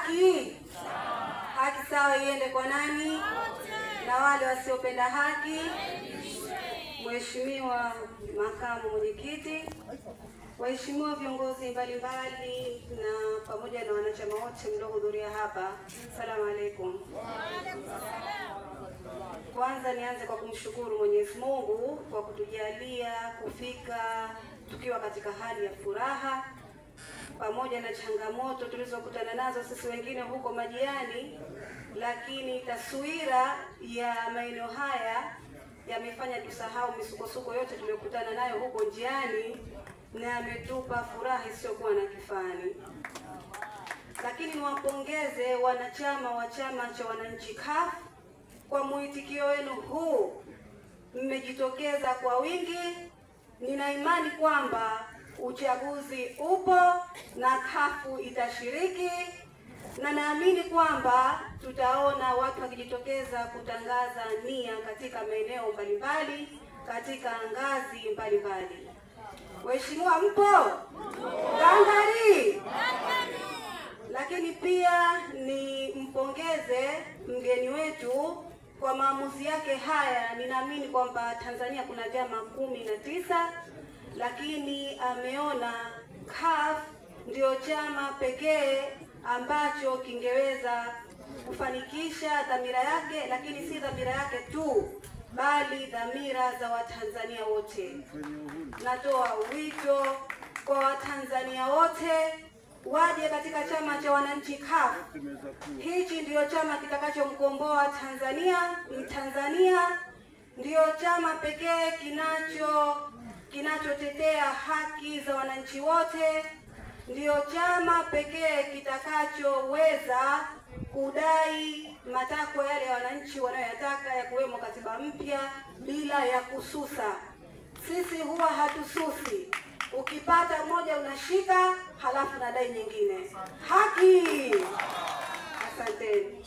haki? Haki sawa iende kwa nani? Na wale wasiopenda haki? Mheshimiwa Makamu Mwenyekiti, waheshimiwa viongozi mbalimbali na pamoja na wanachama wote mliohudhuria hapa, asalamu alaykum. Kwanza nianze kwa kumshukuru Mwenyezi Mungu kwa kutujalia kufika tukiwa katika hali ya furaha pamoja na changamoto tulizokutana nazo sisi wengine huko majiani, lakini taswira ya maeneo haya yamefanya tusahau misukosuko yote tuliyokutana nayo huko njiani na ametupa furaha isiyokuwa na kifani. Lakini niwapongeze wanachama wa Chama cha Wananchi CUF kwa muitikio wenu huu. Mmejitokeza kwa wingi. Nina imani kwamba uchaguzi upo na CUF itashiriki, na naamini kwamba tutaona watu wakijitokeza kutangaza nia katika maeneo mbalimbali katika ngazi mbalimbali. Waheshimiwa mpo? Gangari. Lakini pia ni mpongeze mgeni wetu kwa maamuzi yake haya. Ninaamini kwamba Tanzania kuna vyama 19, lakini ameona CUF ndio chama pekee ambacho kingeweza kufanikisha dhamira yake, lakini si dhamira yake tu, bali dhamira za Watanzania wote. Natoa wito kwa Watanzania wote waje katika Chama cha Wananchi CUF. Hichi ndio chama kitakachomkomboa Tanzania. Mtanzania ndio chama pekee kinachotetea haki za wananchi wote, ndio chama pekee kitakachoweza kudai matakwa yale ya wananchi wanayoyataka, ya kuwemo katiba mpya bila ya kususa. Sisi huwa hatususi. Ukipata moja unashika, halafu nadai nyingine. Haki. Asanteni.